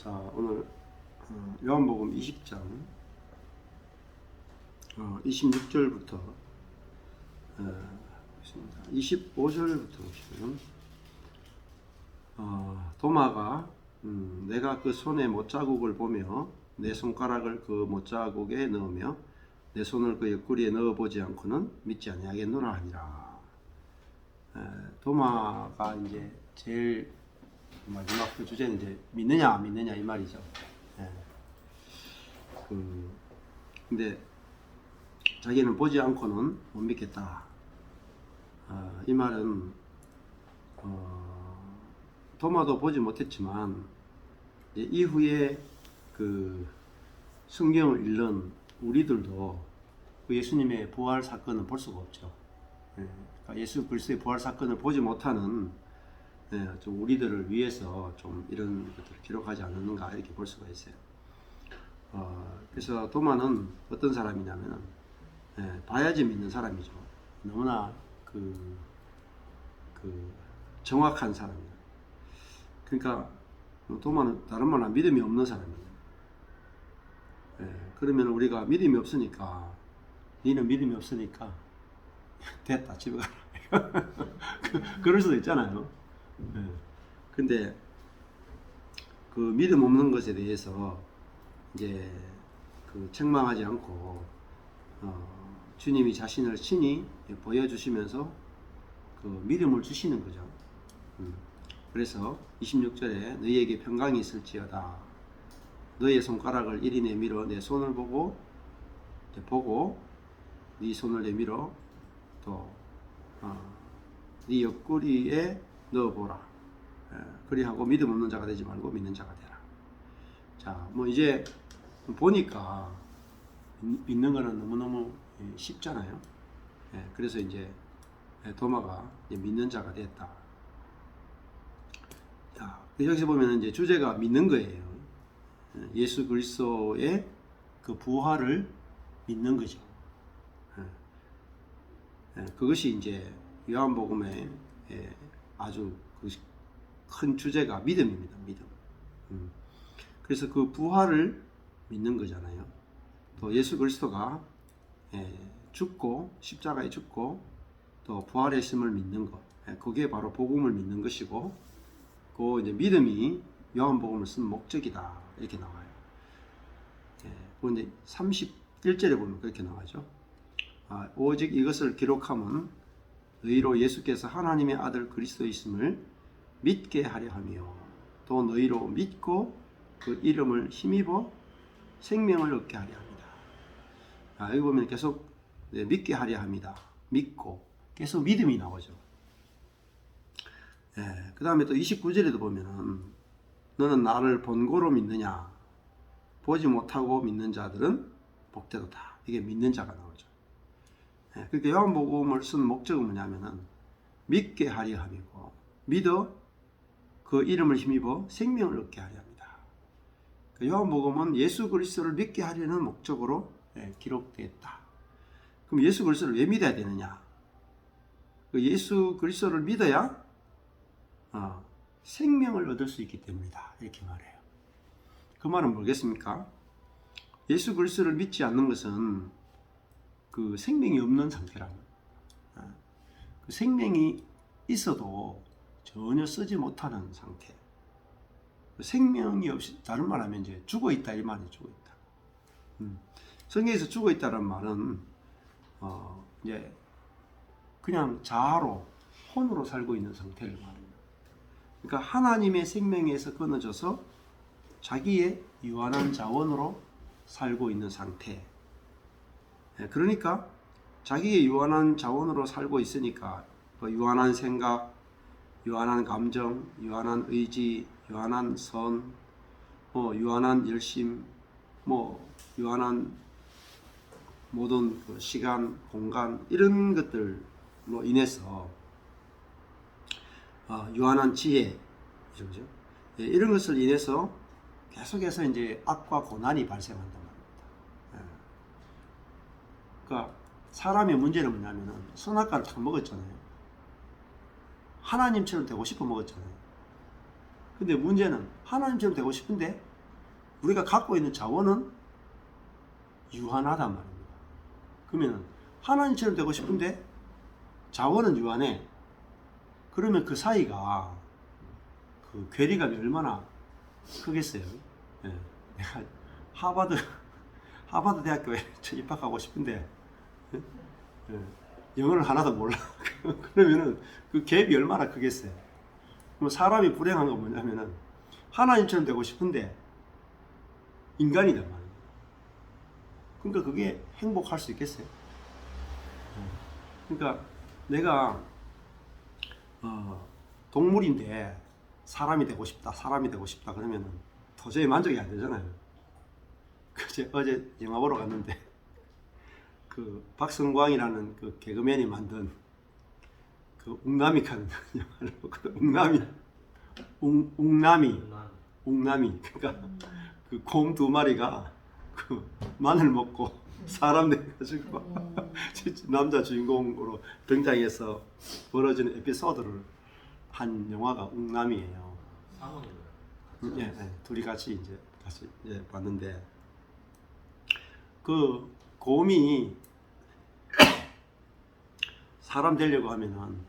자, 오늘 요한복음 20장 26절부터 25절부터 보시면 도마가 내가 그 손에 못자국을 보며 내 손가락을 그 못자국에 넣으며 내 손을 그 옆구리에 넣어보지 않고는 믿지 아니하겠노라 하니라. 도마가 이제 제일 마지막 그 주제는 이제 믿느냐 안 믿느냐 이 말이죠. 근데 자기는 보지 않고는 못 믿겠다. 이 말은 도마도 보지 못했지만 이후에 그 성경을 읽는 우리들도 그 예수님의 부활 사건을 볼 수가 없죠. 그러니까 예수 그리스도의 부활 사건을 보지 못하는 좀 우리들을 위해서 좀 이런 것들을 기록하지 않았는가 이렇게 볼 수가 있어요. 그래서 도마는 어떤 사람이냐면 봐야지 믿는 사람이죠. 너무나 그 정확한 사람이에요. 그러니까 도마는 다른 말로 믿음이 없는 사람이에요. 그러면 우리가 믿음이 없으니까 니는 믿음이 없으니까 됐다 집에 가라 그럴 수도 있잖아요. 근데 그 믿음 없는 것에 대해서 이제 그 책망하지 않고 주님이 자신을 친히 보여주시면서 그 믿음을 주시는 거죠. 그래서 26절에 너희에게 평강이 있을지어다. 너의 손가락을 이리 내밀어 내 손을 보고 네 손을 내밀어 또 네 옆구리에 넣어보라. 그리하고 믿음 없는 자가 되지 말고 믿는 자가 되라. 자, 뭐 이제 보니까 믿는 거는 너무너무 쉽잖아요. 그래서 이제 도마가 이제 믿는 자가 됐다. 자, 여기서 보면 이제 주제가 믿는 거예요. 예수 그리스도의 그 부활을 믿는 거죠. 그것이 이제 요한복음의 아주 큰 주제가 믿음입니다. 믿음. 그래서 그 부활을 믿는 거잖아요. 또 예수 그리스도가 죽고 십자가에 죽고 또 부활했음을 믿는 것. 그게 바로 복음을 믿는 것이고, 그 이제 믿음이 요한복음을 쓴 목적이다 이렇게 나와요. 그런데 31절에 보면 그렇게 나와죠. 오직 이것을 기록함은 너희로 예수께서 하나님의 아들 그리스도이심을 믿게 하려 하며 또 너희로 믿고 그 이름을 힘입어 생명을 얻게 하려 합니다. 여기 보면 계속 믿게 하려 합니다. 믿고 계속 믿음이 나오죠. 그 다음에 또 29절에도 보면은 너는 나를 본고로 믿느냐 보지 못하고 믿는 자들은 복되도다. 이게 믿는 자가 나오죠. 그러니까 요한복음을 쓴 목적은 뭐냐면은 믿게 하려 함이고 믿어 그 이름을 힘입어 생명을 얻게 하려 합니다. 요한복음은 예수 그리스도를 믿게 하려는 목적으로 기록됐다. 그럼 예수 그리스도를 왜 믿어야 되느냐? 예수 그리스도를 믿어야 생명을 얻을 수 있기 때문이다. 이렇게 말해요. 그 말은 뭐겠습니까? 예수 그리스도를 믿지 않는 것은 그 생명이 없는 상태라는 거예요. 그 생명이 있어도 전혀 쓰지 못하는 상태. 생명이 없이, 다른 말 하면 이제 죽어 있다 이 말이 죽어 있다. 성경에서 죽어 있다는 말은 이제 그냥 자아로 혼으로 살고 있는 상태를 말합니다. 그러니까 하나님의 생명에서 끊어져서 자기의 유한한 자원으로 살고 있는 상태. 그러니까 자기의 유한한 자원으로 살고 있으니까 유한한 생각, 유한한 감정, 유한한 의지, 유한한 선, 유한한 열심, 유한한 모든 그 시간, 공간 이런 것들로 인해서 유한한 지혜, 그죠? 이런 것을 인해서 계속해서 이제 악과 고난이 발생한단 말입니다. 그러니까 사람의 문제는 뭐냐면은 선악과를 다 먹었잖아요. 하나님처럼 되고 싶어 먹었잖아요. 근데 문제는 하나님처럼 되고 싶은데 우리가 갖고 있는 자원은 유한하단 말입니다. 그러면 하나님처럼 되고 싶은데 자원은 유한해. 그러면 그 사이가 그 괴리감이 얼마나 크겠어요. 예. 내가 하버드 대학교에 입학하고 싶은데 영어를 하나도 몰라. 그러면은 그 갭이 얼마나 크겠어요. 그럼 사람이 불행한 건 뭐냐면은 하나님처럼 되고 싶은데 인간이단 말이에요. 그러니까 그게 행복할 수 있겠어요. 그러니까 내가 동물인데 사람이 되고 싶다 그러면은 도저히 만족이 안 되잖아요. 어제 영화 보러 갔는데 그 박성광이라는 그 개그맨이 만든 그 웅남이라는 영화를 봤거든. 웅남이 그러니까 그 곰 2마리가 그 마늘 먹고 사람 돼가지고 남자 주인공으로 등장해서 벌어지는 에피소드를 한 영화가 웅남이에요. 예, 둘이 같이 봤는데 그 곰이 사람 되려고 하면은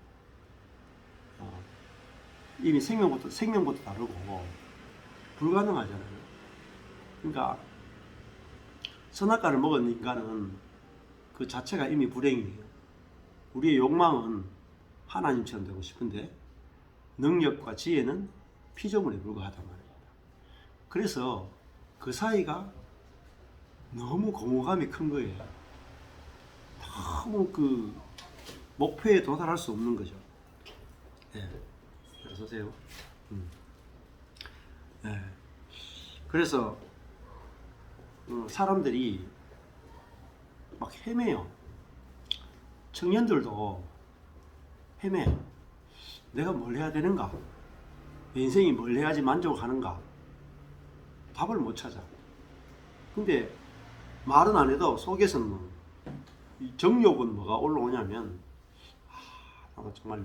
이미 생명부터 다르고 불가능하잖아요. 그러니까 선악과를 먹은 인간은 그 자체가 이미 불행이에요. 우리의 욕망은 하나님처럼 되고 싶은데 능력과 지혜는 피조물에 불과하단 말입니다. 그래서 그 사이가 너무 공허감이 큰 거예요. 너무 그 목표에 도달할 수 없는 거죠. 네. 어서오세요. 네. 그래서 사람들이 막 헤매요. 청년들도 헤매요. 내가 뭘 해야 되는가? 내 인생이 뭘 해야지 만족하는가? 답을 못 찾아. 근데 말은 안 해도 속에서는 뭐 정욕은 뭐가 올라오냐면 나도 정말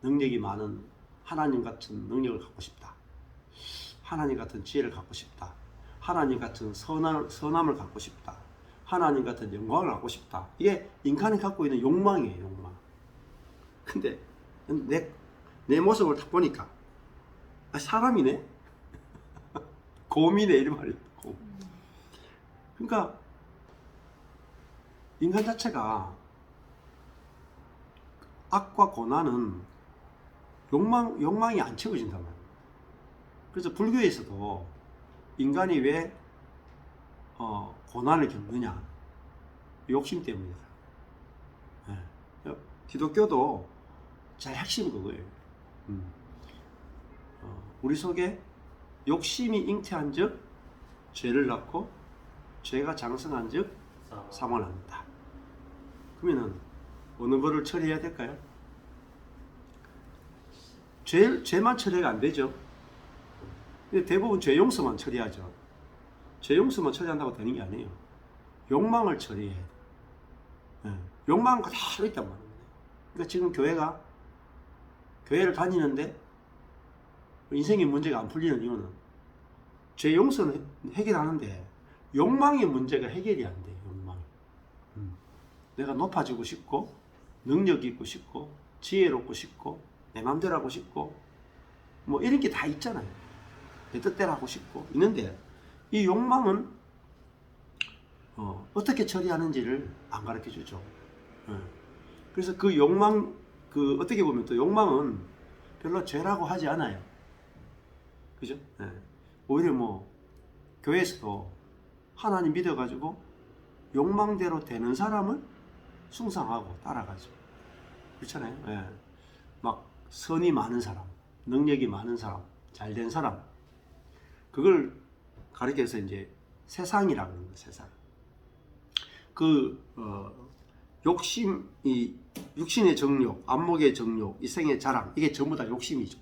능력이 많은 하나님 같은 능력을 갖고 싶다. 하나님 같은 지혜를 갖고 싶다. 하나님 같은 선함을 갖고 싶다. 하나님 같은 영광을 갖고 싶다. 이게 인간이 갖고 있는 욕망이에요, 욕망. 근데 내 모습을 딱 보니까 사람이네? 곰이네, 이 말이에요. 곰. 그러니까 인간 자체가 악과 고난은 욕망이 안 채워진단 말이에요. 그래서 불교에서도 인간이 왜 고난을 겪느냐? 욕심 때문이다. 네. 기독교도 제일 핵심이 그거예요. 우리 속에 욕심이 잉태한 즉 죄를 낳고 죄가 장성한 즉 사망을 합니다. 그러면은 어느 거를 처리해야 될까요? 죄만 처리가 안 되죠. 근데 대부분 죄 용서만 처리하죠. 죄 용서만 처리한다고 되는 게 아니에요. 욕망을 처리해야 돼요. 네. 욕망은 그대로 있단 말이에요. 그러니까 지금 교회를 다니는데 인생의 문제가 안 풀리는 이유는 죄 용서는 해결하는데 욕망의 문제가 해결이 안 돼요. 욕망. 내가 높아지고 싶고 능력 있고 싶고 지혜롭고 싶고 내 맘대로 하고 싶고 뭐 이런 게 다 있잖아요. 내 뜻대로 하고 싶고 있는데 이 욕망은 어떻게 처리하는지를 안 가르쳐 주죠. 그래서 그 욕망 어떻게 보면 또 욕망은 별로 죄라고 하지 않아요. 그죠? 오히려 뭐 교회에서도 하나님 믿어가지고 욕망대로 되는 사람을 숭상하고 따라가죠. 그렇잖아요. 막 선이 많은 사람, 능력이 많은 사람, 잘된 사람, 그걸 가리켜서 이제 세상이라고 하는 거예요. 세상. 욕심이 육신의 정욕, 안목의 정욕, 이생의 자랑, 이게 전부 다 욕심이죠.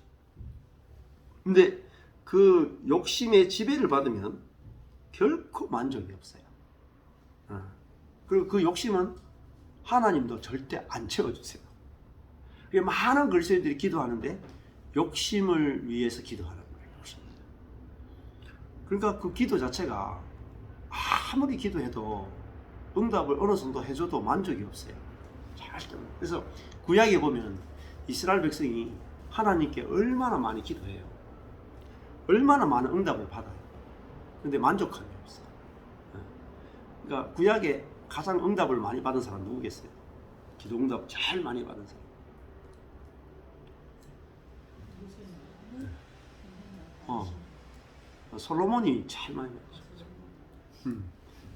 근데 그 욕심의 지배를 받으면 결코 만족이 없어요. 그리고 그 욕심은 하나님도 절대 안 채워주세요. 많은 그리스도인들이 기도하는데 욕심을 위해서 기도하는 거예요. 욕심. 그러니까 그 기도 자체가 아무리 기도해도 응답을 어느 정도 해줘도 만족이 없어요. 절대. 그래서 구약에 보면 이스라엘 백성이 하나님께 얼마나 많이 기도해요. 얼마나 많은 응답을 받아요. 근데 만족함이 없어요. 그러니까 구약에 가장 응답을 많이 받은 사람 누구겠어요? 기도 응답 제일 많이 받은 사람. 솔로몬이 제일 많이 받았어요.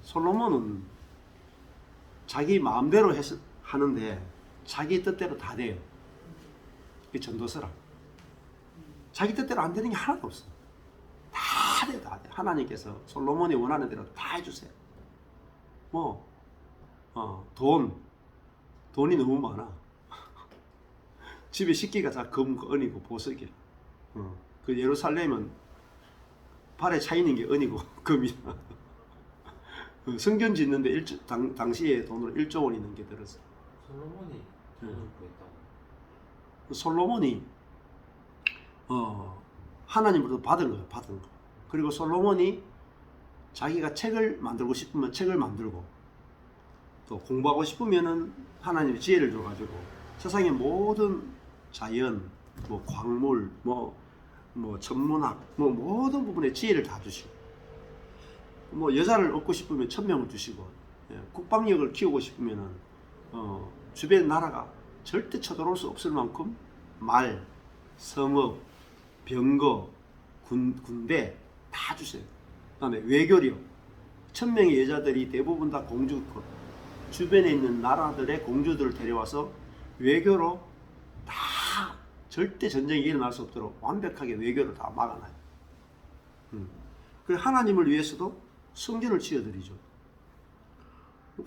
솔로몬은 자기 마음대로 하는데 자기 뜻대로 다 돼요. 그게 전도서라. 자기 뜻대로 안 되는 게 하나도 없어. 다 돼, 다 돼. 하나님께서 솔로몬이 원하는 대로 다 해주세요. 돈이 너무 많아. 집에 식기가 다 금, 은이고 보석이야. 그 예루살렘은 발에 차이는 게 은이고 금이야. 성전 짓는데 당시에 돈으로 1조 원이 넘게 들었어. 솔로몬이 돈을 구했다고. 솔로몬이 하나님으로부터 받은 거예요. 받은 거. 그리고 솔로몬이 자기가 책을 만들고 싶으면 책을 만들고, 또 공부하고 싶으면은 하나님의 지혜를 줘가지고 세상의 모든 자연, 뭐 광물, 뭐 천문학, 뭐 모든 부분에 지혜를 다 주시고, 뭐 여자를 얻고 싶으면 천명을 주시고, 국방력을 키우고 싶으면은 주변 나라가 절대 쳐들어올 수 없을 만큼 말, 성읍, 병거, 군대 다 주세요. 그다음에 외교력, 1000명의 여자들이 대부분 다 공주급, 주변에 있는 나라들의 공주들을 데려와서 외교로 다 절대 전쟁이 일어날 수 없도록 완벽하게 외교를 다 막아놔요. 그리고 하나님을 위해서도 성전을 지어드리죠.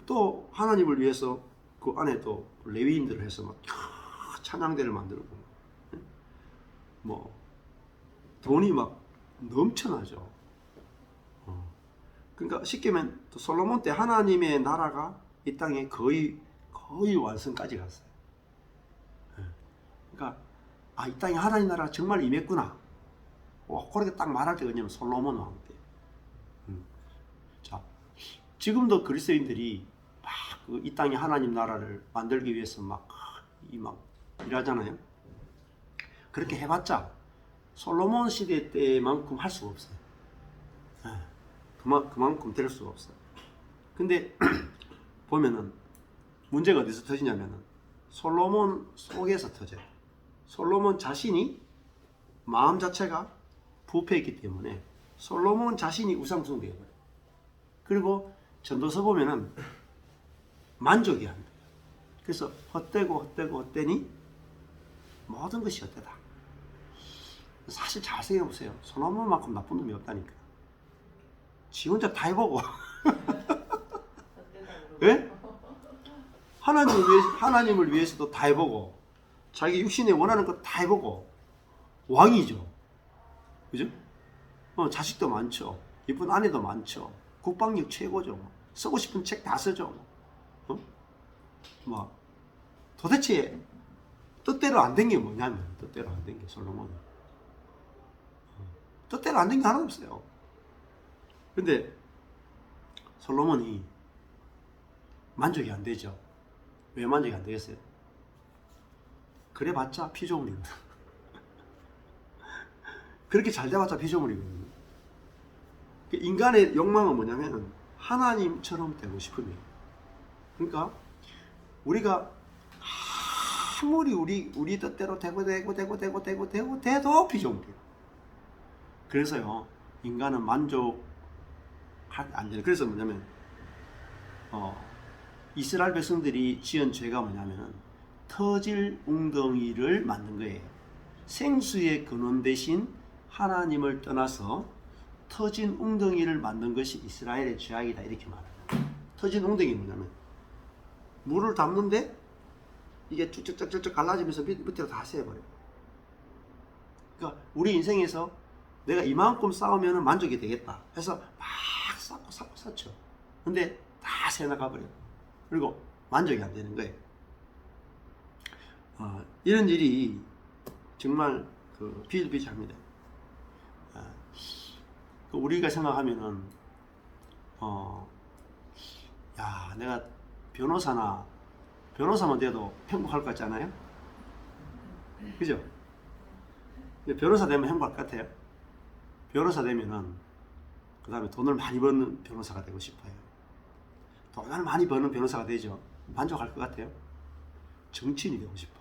또 하나님을 위해서 그 안에 또 레위인들을 해서 막 찬양대를 만들고, 뭐 돈이 막 넘쳐나죠. 그러니까 쉽게 말하면 또 솔로몬 때 하나님의 나라가 이 땅에 거의 완성까지 갔어요. 그러니까 이 땅에 하나님 나라가 정말 임했구나. 그렇게 딱 말할 때가 뭐냐면 솔로몬 왕 때. 자, 지금도 그리스도인들이 막 이 땅에 하나님 나라를 만들기 위해서 막 일하잖아요. 그렇게 해봤자 솔로몬 시대 때만큼 할 수가 없어요. 그만큼 될 수가 없어요. 근데 보면은 문제가 어디서 터지냐면은 솔로몬 속에서 터져요. 솔로몬 자신이 마음 자체가 부패했기 때문에 솔로몬 자신이 우상숭배해요. 그리고 전도서 보면은 만족이 안 돼요. 그래서 헛되니 모든 것이 헛되다. 사실 잘 생각해보세요. 솔로몬만큼 나쁜 놈이 없다니까. 지 혼자 다 해보고 예? 하나님을 위해서도 다 해보고, 자기 육신에 원하는 것 다 해보고 왕이죠. 그죠? 자식도 많죠. 예쁜 아내도 많죠. 국방력 최고죠. 쓰고 싶은 책 다 쓰죠. 도대체 뜻대로 안 된 게 뭐냐면, 뜻대로 안 된 게 솔로몬은 뜻대로 안 된 게 하나도 없어요. 근데 솔로몬이 만족이 안 되죠. 왜 만족이 안 되겠어요? 그래봤자 피조물이거든. 그렇게 잘 돼봤자 피조물이거든요. 인간의 욕망은 뭐냐면 하나님처럼 되고 싶음이에요. 그러니까 우리가 아무리 우리 뜻대로 되고 돼도 피조물이에요. 그래서요, 인간은 만족 안 되는. 그래서 뭐냐면 이스라엘 백성들이 지은 죄가 뭐냐면 터질 웅덩이를 만든 거예요. 생수의 근원 대신 하나님을 떠나서 터진 웅덩이를 만든 것이 이스라엘의 죄악이다, 이렇게 말해요. 터진 웅덩이 뭐냐면 물을 담는데 이게 쭉쭉쭉쭉 갈라지면서 밑으로 다 새어버려요. 그러니까 우리 인생에서 내가 이만큼 쌓으면 만족이 되겠다 해서 막 쌓죠. 근데 다 새나가버려요. 그리고 만족이 안 되는 거예요. 이런 일이 정말 비일비재합니다. 우리가 생각하면은 야, 내가 변호사만 돼도 행복할 것 같지 않아요? 그죠? 근데 변호사 되면 행복할 것 같아요. 변호사 되면은 그 다음에 돈을 많이 버는 변호사가 되고 싶어요. 돈을 많이 버는 변호사가 되죠. 만족할 것 같아요. 정치인이 되고 싶어요.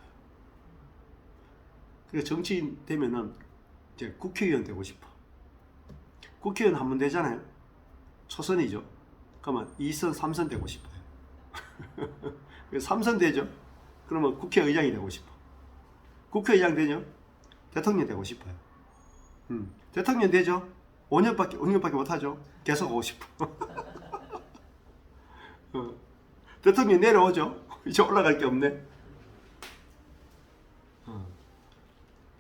그러니까 정치인 되면은 이제 국회의원 되고 싶어. 국회의원 한 번 되잖아요. 초선이죠. 그러면 2선, 3선 되고 싶어요. 3선 되죠. 그러면 국회의장이 되고 싶어. 국회의장 되죠. 대통령 되고 싶어요. 대통령 되죠. 5년밖에 못하죠. 계속 오고 싶어. 대통령 내려오죠. 이제 올라갈 게 없네.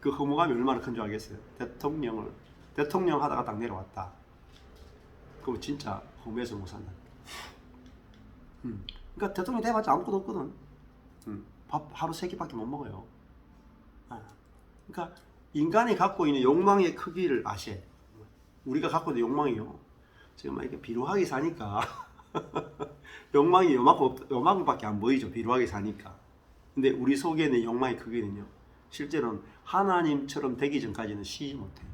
그 허무감이 얼마나 큰 줄 알겠어요. 대통령 하다가 딱 내려왔다. 그럼 진짜 허무해서 못 산다. 그러니까 대통령 돼봤자 아무것도 없거든. 밥 하루 3끼밖에 못 먹어요. 그러니까 인간이 갖고 있는 욕망의 크기를 아셔야 돼요. 우리가 갖고 있는 욕망이요. 지금 막 이렇게 비루하게 사니까 욕망이 요만큼밖에 안 보이죠. 비루하게 사니까. 근데 우리 속에 있는 욕망의 크기는요. 실제로는 하나님처럼 되기 전까지는 쉬지 못해요.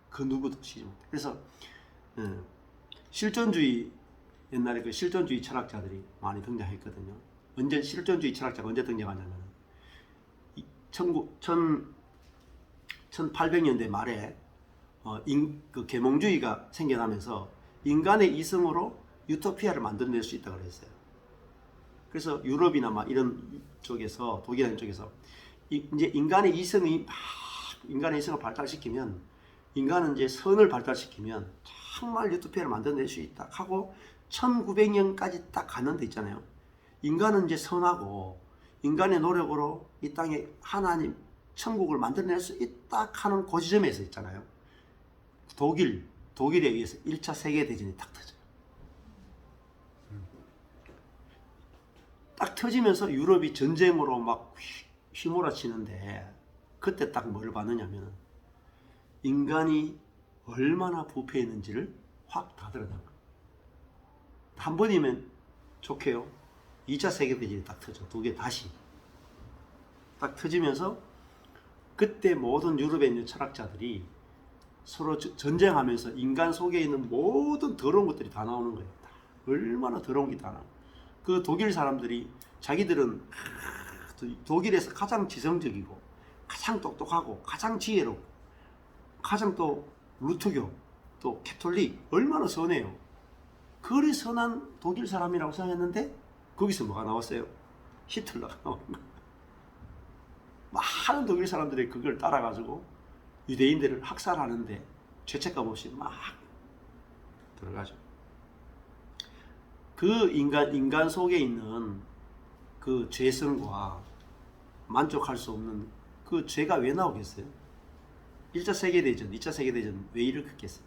그 누구도 쉬지 못해요. 그래서 실존주의 옛날에 그 실존주의 철학자들이 많이 등장했거든요. 언제 실존주의 철학자가 언제 등장하냐면 1800년대 말에 그 계몽주의가 생겨나면서 인간의 이성으로 유토피아를 만들어낼 수 있다고 그랬어요. 그래서 유럽이나 막 이런 쪽에서 독일이라는 쪽에서 이제 인간의 이성을 발달시키면 인간은 이제 선을 발달시키면 정말 유토피아를 만들어낼 수 있다 하고 1900년까지 딱 가는 데 있잖아요. 인간은 이제 선하고 인간의 노력으로 이 땅에 하나님 천국을 만들어낼 수 있다 하는 그 지점에서 있잖아요. 독일에 의해서 1차 세계대전이 딱 터져요. 딱 터지면서 유럽이 전쟁으로 막 휘몰아치는데 그때 딱 뭘 봤느냐면 인간이 얼마나 부패했는지를 확 다 드러난 거예요. 한 번이면 좋게요. 2차 세계대전이 딱 터져. 독일에 다시 딱 터지면서 그때 모든 유럽에 있는 철학자들이 서로 전쟁하면서 인간 속에 있는 모든 더러운 것들이 다 나오는 거예요. 얼마나 더러운 게 다 나와. 그 독일 사람들이 자기들은 독일에서 가장 지성적이고 가장 똑똑하고 가장 지혜롭고 가장 또 루트교 또 캐톨릭 얼마나 선해요. 그리 선한 독일 사람이라고 생각했는데 거기서 뭐가 나왔어요? 히틀러가 나온 거예요. 많은 독일 사람들이 그걸 따라가지고 유대인들을 학살하는데 죄책감 없이 막 들어가죠. 그 인간 속에 있는 그 죄성과 만족할 수 없는 그 죄가 왜 나오겠어요? 1차 세계대전, 2차 세계대전 왜 일으켰겠어요?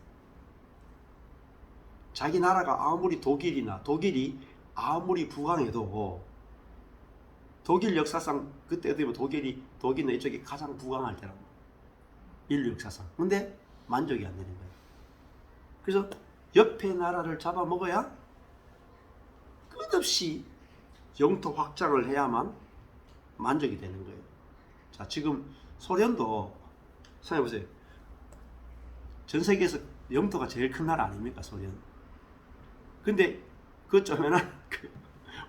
자기 나라가 아무리 독일이 아무리 부강해도 독일 역사상 그때 어떻게 보면 독일은 이쪽이 가장 부강할 때라고. 인류 역사상. 근데 만족이 안 되는 거예요. 그래서 옆에 나라를 잡아먹어야 끝없이 영토 확장을 해야만 만족이 되는 거예요. 자, 지금 소련도 생각해보세요. 전 세계에서 영토가 제일 큰 나라 아닙니까, 소련? 근데 그 쪼매난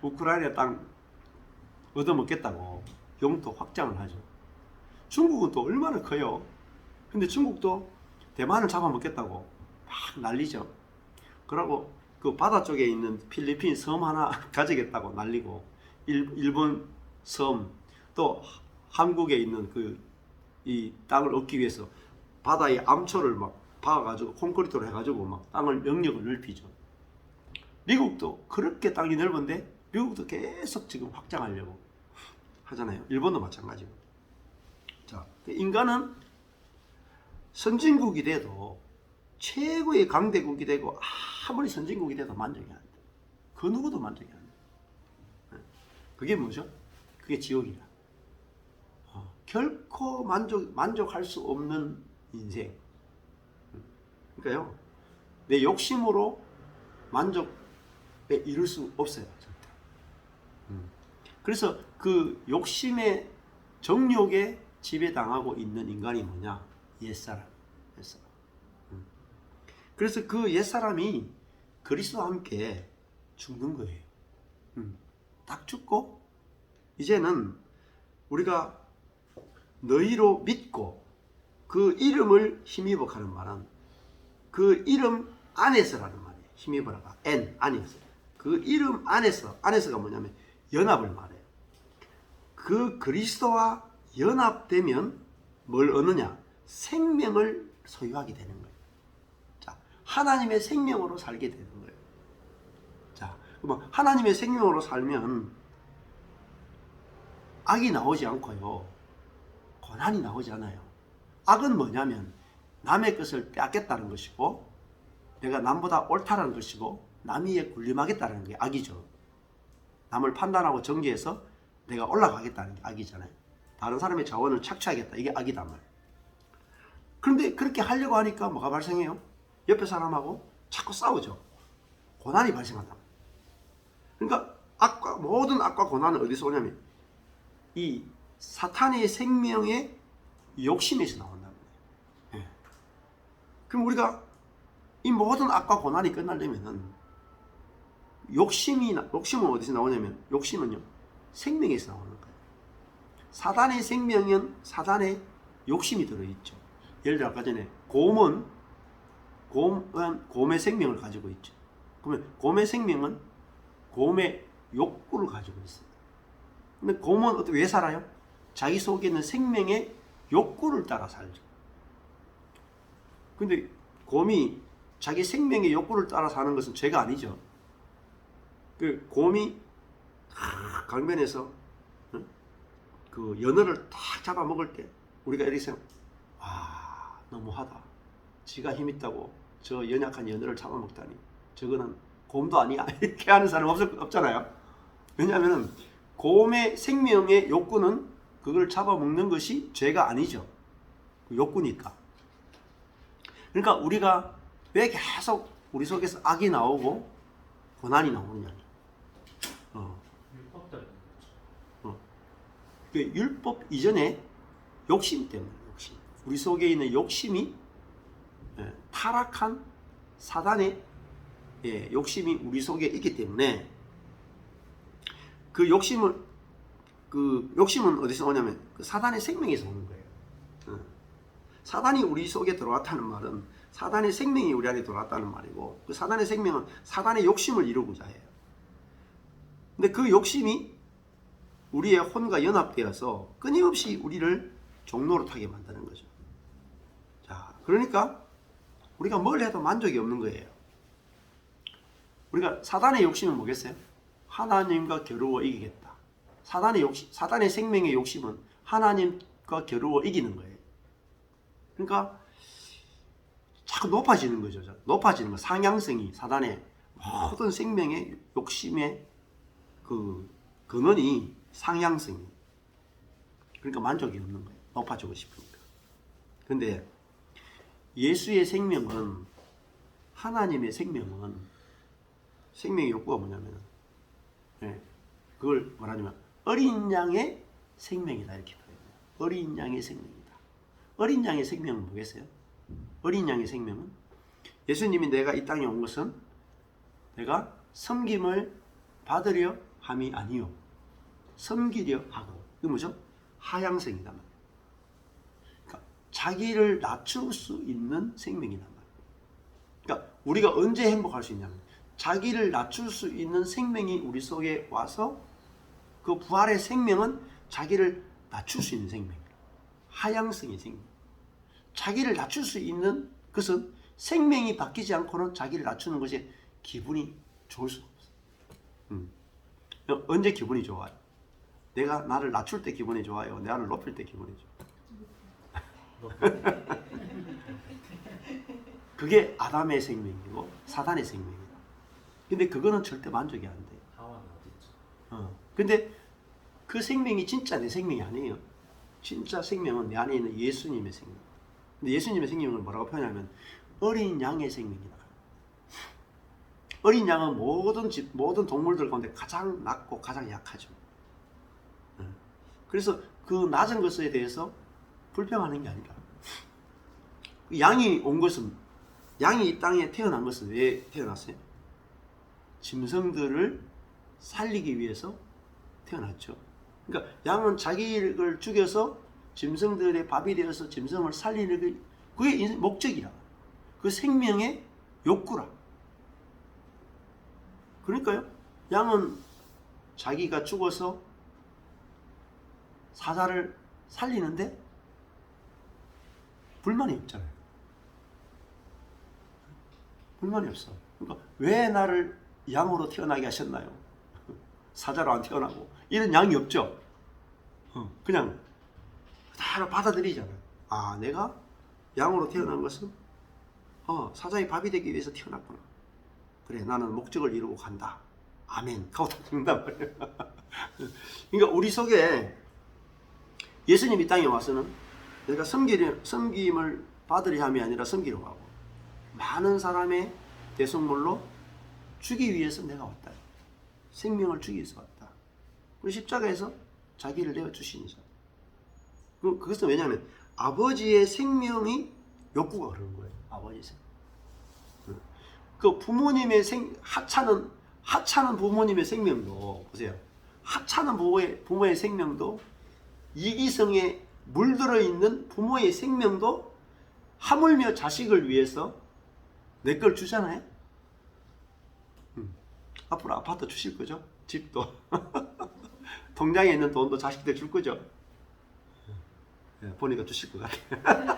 우크라이나 땅 얻어먹겠다고 영토 확장을 하죠. 중국은 또 얼마나 커요. 근데 중국도 대만을 잡아먹겠다고 막 난리죠. 그러고 그 바다 쪽에 있는 필리핀 섬 하나 가지겠다고 난리고, 일본 섬, 또 한국에 있는 이 땅을 얻기 위해서 바다에 암초를 막 박아가지고 콘크리트로 해가지고 막 땅을 영역을 넓히죠. 미국도 그렇게 땅이 넓은데 미국도 계속 지금 확장하려고 하잖아요. 일본도 마찬가지고. 자, 인간은 선진국이 돼도 최고의 강대국이 되고 아무리 선진국이 돼도 만족이 안 돼. 그 누구도 만족이 안 돼. 그게 뭐죠? 그게 지옥이야. 결코 만족할 수 없는 인생. 그러니까요, 내 욕심으로 만족에 이룰 수 없어요, 절대. 그래서 그 욕심의 정욕에 지배당하고 있는 인간이 뭐냐? 옛사람. 그래서 그 옛사람이 그리스도와 함께 죽는 거예요. 딱 죽고 이제는 우리가 너희로 믿고 그 이름을 힘입어 가는 말은 그 이름 안에서라는 말이에요. 힘입어라가 N 안에서. 그 이름 안에서가 뭐냐면 연합을 말해요. 그 그리스도와 연합되면 뭘 얻느냐? 생명을 소유하게 되는 거예요. 자, 하나님의 생명으로 살게 되는 거예요. 자, 그러면 하나님의 생명으로 살면 악이 나오지 않고요, 고난이 나오지 않아요. 악은 뭐냐면 남의 것을 빼앗겠다는 것이고, 내가 남보다 옳다는 것이고, 남 위에 군림하겠다는 게 악이죠. 남을 판단하고 정죄해서 내가 올라가겠다는 게 악이잖아요. 다른 사람의 자원을 착취하겠다, 이게 악이단 말이에요. 그런데 그렇게 하려고 하니까 뭐가 발생해요? 옆에 사람하고 자꾸 싸우죠. 고난이 발생한다. 그러니까 모든 악과 고난은 어디서 오냐면 이 사탄의 생명의 욕심에서 나온다는 거예요. 예. 그럼 우리가 이 모든 악과 고난이 끝나려면은 욕심은 어디서 나오냐면, 욕심은요, 생명에서 나오는 거예요. 사단의 생명은 사단의 욕심이 들어있죠. 예를 들어 아까 전에 곰은 곰의 생명을 가지고 있죠. 그러면 곰의 생명은 곰의 욕구를 가지고 있어요. 근데 곰은 왜 살아요? 자기 속에 있는 생명의 욕구를 따라 살죠. 근데 곰이 자기 생명의 욕구를 따라 사는 것은 죄가 아니죠. 그 곰이 강변에서 그 연어를 딱 잡아먹을 때 우리가 이렇게 생각, 너무하다. 지가 힘있다고 저 연약한 연어를 잡아먹다니. 저거는 곰도 아니야. 이렇게 하는 사람 없잖아요. 왜냐하면 곰의 생명의 욕구는 그걸 잡아먹는 것이 죄가 아니죠. 그 욕구니까. 그러니까 우리가 왜 계속 우리 속에서 악이 나오고 고난이 나오느냐. 그 율법 이전에 욕심 때문에, 욕심. 우리 속에 있는 욕심이, 타락한 사단의 욕심이 우리 속에 있기 때문에 그 욕심은 어디서 오냐면 그 사단의 생명에서 오는 거예요. 사단이 우리 속에 들어왔다는 말은 사단의 생명이 우리 안에 들어왔다는 말이고, 그 사단의 생명은 사단의 욕심을 이루고자 해요. 근데 그 욕심이 우리의 혼과 연합되어서 끊임없이 우리를 종노릇하게 만드는 거죠. 자, 그러니까 우리가 뭘 해도 만족이 없는 거예요. 우리가 사단의 욕심은 뭐겠어요? 하나님과 겨루어 이기겠다. 사단의 생명의 욕심은 하나님과 겨루어 이기는 거예요. 그러니까 자꾸 높아지는 거죠. 높아지는 거, 상향성이 사단의 모든 생명의 욕심의 그 근원이 상향성이. 그러니까 만족이 없는 거예요. 높아지고 싶으니까. 근데 예수의 생명은, 하나님의 생명은, 생명의 욕구가 뭐냐면, 그걸 말하자면 어린 양의 생명이다, 이렇게 표현해요. 어린 양의 생명이다. 어린 양의 생명은 뭐겠어요? 어린 양의 생명은 예수님이 내가 이 땅에 온 것은 내가 섬김을 받으려 함이 아니요 섬기려 하고. 이게 뭐죠? 하향성이단 말이에요. 그러니까 자기를 낮출 수 있는 생명이란 말이에요. 그러니까 우리가 언제 행복할 수 있냐면 자기를 낮출 수 있는 생명이 우리 속에 와서 그 부활의 생명은 자기를 낮출 수 있는 생명이에요. 하향성의 생명. 자기를 낮출 수 있는 것은 생명이 바뀌지 않고는 자기를 낮추는 것이 기분이 좋을 수가 없어요. 언제 기분이 좋아요? 내가 나를 낮출 때 기분이 좋아요? 나를 높일 때 기분이 좋아요? 그게 아담의 생명이고 사단의 생명이다. 근데 그거는 절대 만족이 안 돼요. 하와는 어디 있죠? 근데 그 생명이 진짜 내 생명이 아니에요. 진짜 생명은 내 안에 있는 예수님의 생명. 근데 예수님의 생명을 뭐라고 표현하면 어린 양의 생명이다. 어린 양은 모든 동물들 가운데 가장 낮고 가장 약하죠. 그래서 그 낮은 것에 대해서 불평하는 게 아니라, 양이 이 땅에 태어난 것은 왜 태어났어요? 짐승들을 살리기 위해서 태어났죠. 그러니까 양은 자기를 죽여서 짐승들의 밥이 되어서 짐승을 살리는 그게 목적이라. 그 생명의 욕구라. 그러니까요, 양은 자기가 죽어서 사자를 살리는데 불만이 없잖아요. 불만이 없어. 그러니까 왜 나를 양으로 태어나게 하셨나요? 사자로 안 태어나고. 이런 양이 없죠. 그냥 다 받아들이잖아요. 아, 내가 양으로 태어난 것은 사자의 밥이 되기 위해서 태어났구나. 그래, 나는 목적을 이루고 간다. 아멘. 하고 죽는단 말이에요. 그러니까 우리 속에 예수님이 땅에 와서는 내가 섬김을 받으려 함이 아니라 섬기러 가고, 많은 사람의 대속물로 주기 위해서 내가 왔다. 생명을 주기 위해서 왔다. 그리고 십자가에서 자기를 내어주시니까. 그것은 왜냐하면 아버지의 생명이 욕구가 그러는 거예요. 아버지의 생명. 그 부모님의 하찮은 부모님의 생명도, 보세요. 하찮은 부모의 생명도, 이기성에 물들어 있는 부모의 생명도 하물며 자식을 위해서 내 걸 주잖아요. 앞으로 아파트 주실 거죠? 집도. 통장에 있는 돈도 자식들 줄 거죠? 보니까 주실 것 같아요.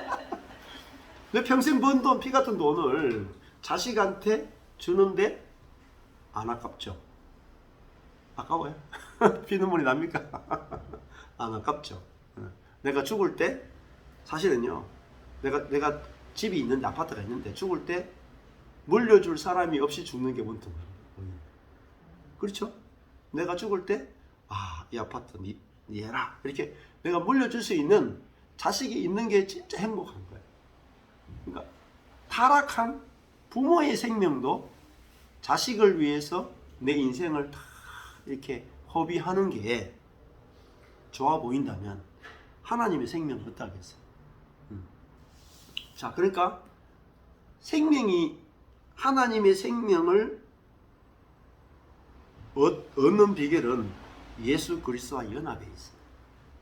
내 평생 번 돈, 피 같은 돈을 자식한테 주는데 안 아깝죠? 아까워요? 피눈물이 납니까? 안 아깝죠? 내가 죽을 때, 사실은요, 내가 집이 있는데, 아파트가 있는데, 죽을 때 물려줄 사람이 없이 죽는 게 원통이에요. 그렇죠? 내가 죽을 때, 이 아파트 니 해라. 이렇게 내가 물려줄 수 있는 자식이 있는 게 진짜 행복한 거예요. 그러니까 타락한 부모의 생명도 자식을 위해서 내 인생을 다 이렇게 허비하는 게 좋아 보인다면 하나님의 생명은 어떠하겠어요? 자, 그러니까 하나님의 생명을 얻는 비결은 예수 그리스도와 연합에 있어요.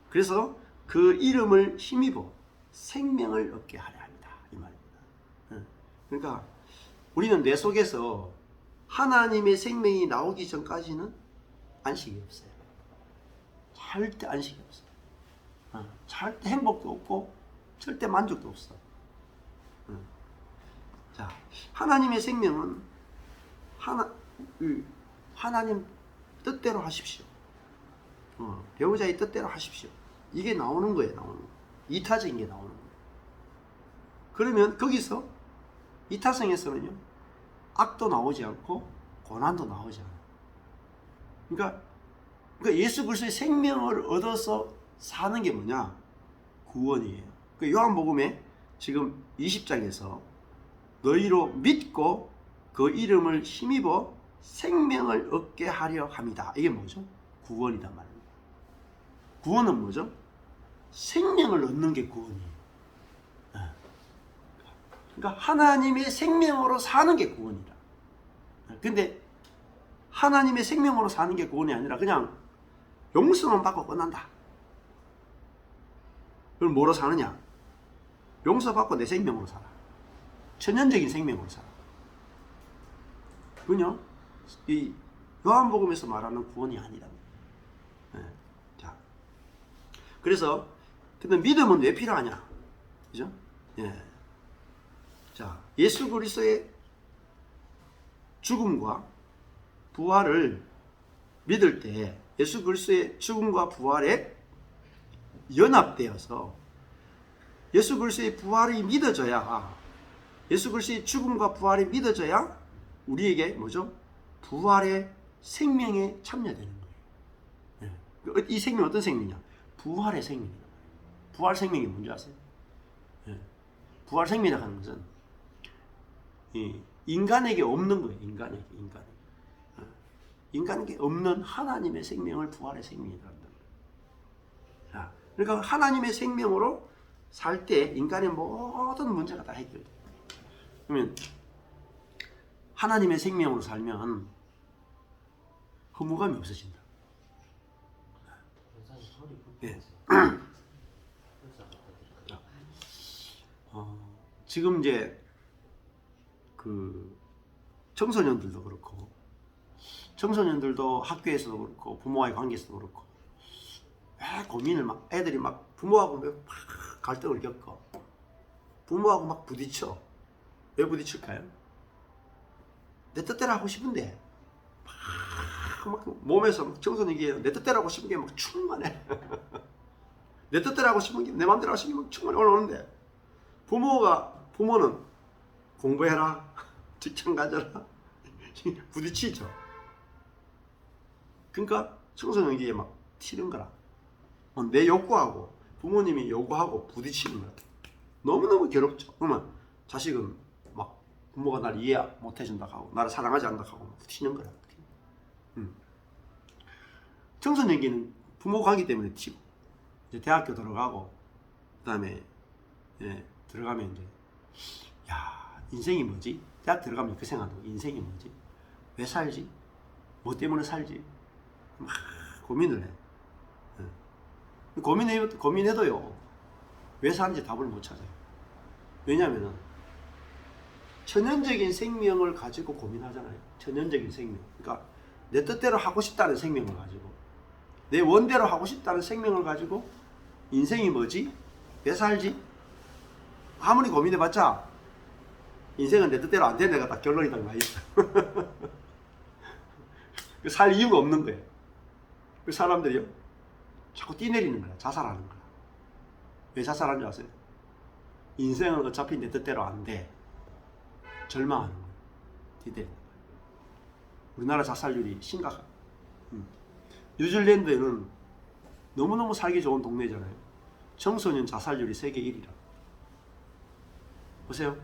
그래서 그 이름을 힘입어 생명을 얻게 하려 합니다. 이 말입니다. 그러니까 우리는 내 속에서 하나님의 생명이 나오기 전까지는 안식이 없어요. 절대 안식이 없어요. 절대 행복도 없고 절대 만족도 없어. 자, 하나님의 생명은 하나님 뜻대로 하십시오. 배우자의 뜻대로 하십시오. 이게 나오는 거예요. 나오는 거. 이타적인 게 나오는 거예요. 그러면 거기서 이타성에서는요, 악도 나오지 않고 고난도 나오지 않아요. 그러니까 예수 그리스도의 생명을 얻어서 사는 게 뭐냐? 구원이에요. 요한복음에 지금 20장에서 너희로 믿고 그 이름을 힘입어 생명을 얻게 하려 합니다. 이게 뭐죠? 구원이단 말입니다. 구원은 뭐죠? 생명을 얻는 게 구원이에요. 그러니까 하나님의 생명으로 사는 게 구원이다. 근데 하나님의 생명으로 사는 게 구원이 아니라 그냥 용서만 받고 끝난다. 그럼 뭐로 사느냐? 용서받고 내 생명으로 살아. 천연적인 생명으로 살아. 그군요. 이 요한복음에서 말하는 구원이 아니랍니다. 자, 그래서 근데 믿음은 왜 필요하냐? 그죠? 자, 예수 그리스도의 죽음과 부활을 믿을 때 예수 그리스도의 죽음과 부활에 연합되어서 예수 그리스도의 부활이 믿어져야, 예수 그리스도의 죽음과 부활이 믿어져야 우리에게 뭐죠? 부활의 생명에 참여되는 거예요. 이 생명 어떤 생명이냐? 부활의 생명이다. 부활 생명이 뭔지 아세요? 부활 생명이라고 하는 것은 인간에게 없는 거예요. 인간에게. 인간에게 없는 하나님의 생명을 부활의 생명이라는 거예요. 그러니까 하나님의 생명으로 살 때 인간의 모든 문제가 다 해결돼요. 그러면 하나님의 생명으로 살면 허무감이 없어진다. 네. 지금 이제 그 청소년들도 그렇고, 청소년들도 학교에서도 그렇고 부모와의 관계에서도 그렇고 고민을 막 애들이 막 부모하고 막 갈등을 겪어. 부모하고 막 부딪혀. 왜 부딪힐까요? 내 뜻대로 하고 싶은데 막 몸에서 막 청소년이 내 뜻대로 하고 싶은 게 막 충만해. 내 뜻대로 하고 싶은 게 내 마음대로 하고 싶은 게 막 충만히 올라오는데 부모는 공부해라, 직장 가져라, 부딪히죠. 그러니까 청소년기에 막 튀는 거라. 내 욕구하고 부모님이 요구하고 부딪히는 거야. 너무너무 괴롭죠. 그러면 자식은 막 부모가 날 이해 못 해준다고 하고 나를 사랑하지 않는다고 하고 튀는 거야. 청소년기는 부모 관계 때문에 튀고, 이제 대학교 들어가고 그다음에 들어가면 이제 인생이 뭐지? 대학 들어가면 그 생각하고 인생이 뭐지? 왜 살지? 뭐 때문에 살지? 막 고민을 해. 고민해도요 왜 사는지 답을 못 찾아요. 왜냐하면 천연적인 생명을 가지고 고민하잖아요. 천연적인 생명. 그러니까 내 뜻대로 하고 싶다는 생명을 가지고, 내 원대로 하고 싶다는 생명을 가지고 인생이 뭐지? 왜 살지? 아무리 고민해봤자 인생은 내 뜻대로 안 되는 애가 딱 결론이 딱 나있어. 살 이유가 없는 거예요. 그 사람들이요 자꾸 뛰내리는 거야. 자살하는 거야. 왜 자살하는 줄 아세요? 인생은 어차피 내 뜻대로 안 돼. 절망하는 거예요. 뛰내리는 거예요. 우리나라 자살률이 심각해요. 뉴질랜드에는 너무너무 살기 좋은 동네잖아요. 청소년 자살률이 세계 1위라. 보세요.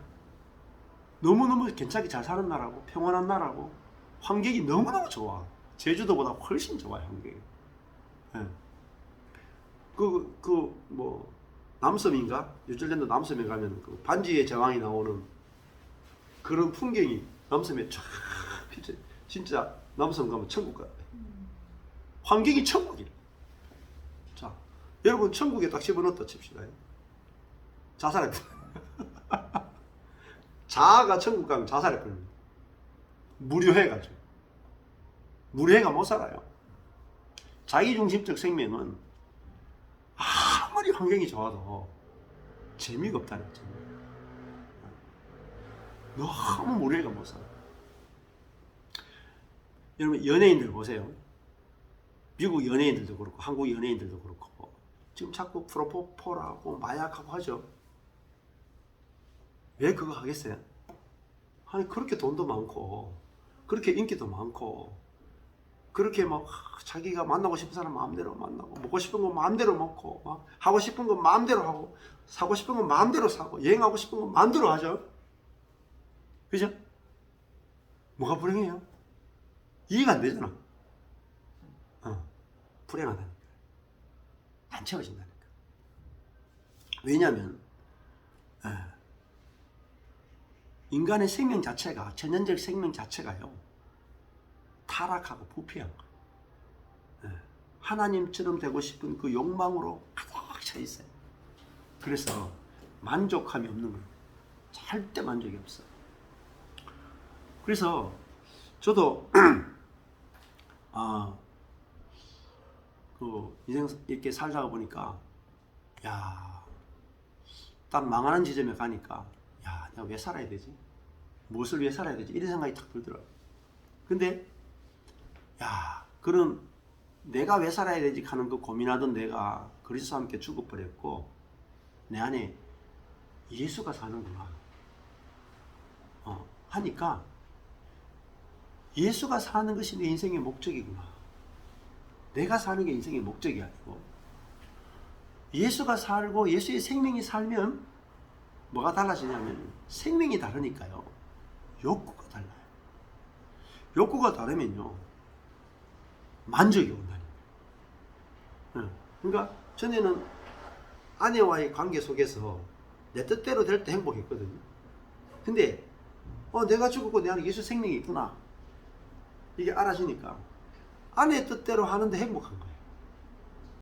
너무너무 괜찮게 잘 사는 나라고, 평온한 나라고, 환경이 너무너무 좋아. 제주도보다 훨씬 좋아요, 환경이. 남섬인가? 뉴질랜드 남섬에 가면 그 반지의 제왕이 나오는 그런 풍경이 남섬에 쫙 펼쳐. 진짜 남섬 가면 천국 같아. 환경이 천국이야. 자, 여러분 천국에 딱 집어넣었다 칩시다. 자살해. 자아가 천국 가면 자살해 버립니다. 무료해가지고. 무료해가 못 살아요. 자기중심적 생명은 아무리 환경이 좋아도 재미가 없다는 거죠. 너무 무료해가 못 살아. 여러분 연예인들 보세요. 미국 연예인들도 그렇고 한국 연예인들도 그렇고 지금 자꾸 프로포폴하고 마약하고 하죠. 왜 그거 하겠어요? 아니 그렇게 돈도 많고 그렇게 인기도 많고 그렇게 막 자기가 만나고 싶은 사람 마음대로 만나고 먹고 싶은 거 마음대로 먹고 막 하고 싶은 거 마음대로 하고 사고 싶은 거 마음대로 사고 여행하고 싶은 거 마음대로 하죠. 그죠? 뭐가 불행해요? 이해가 안 되잖아. 불행하다니까. 안 채워진다니까. 왜냐하면 인간의 생명 자체가, 천연적 생명 자체가요 타락하고 부패한 거예요. 하나님처럼 되고 싶은 그 욕망으로 가득 차 있어요. 그래서 만족함이 없는 거예요. 절대 만족이 없어요. 그래서 저도 인생 이렇게 살다가 보니까 딱 망하는 지점에 가니까 내가 왜 살아야 되지? 무엇을 위해 살아야 되지? 이런 생각이 탁 들더라고요. 근데 그런 내가 왜 살아야 되지 하는 그 고민하던 내가 그리스도와 함께 죽어버렸고 내 안에 예수가 사는구나 하니까 예수가 사는 것이 내 인생의 목적이구나. 내가 사는 게 인생의 목적이 아니고 예수가 살고 예수의 생명이 살면 뭐가 달라지냐면 생명이 다르니까요. 욕구가 달라요. 욕구가 다르면요 만족이 온다는 거예요. 그러니까 전에는 아내와의 관계 속에서 내 뜻대로 될 때 행복했거든요. 근데 내가 죽었고 내 안에 예수 생명이 있구나 이게 알아지니까 아내 뜻대로 하는데 행복한 거예요.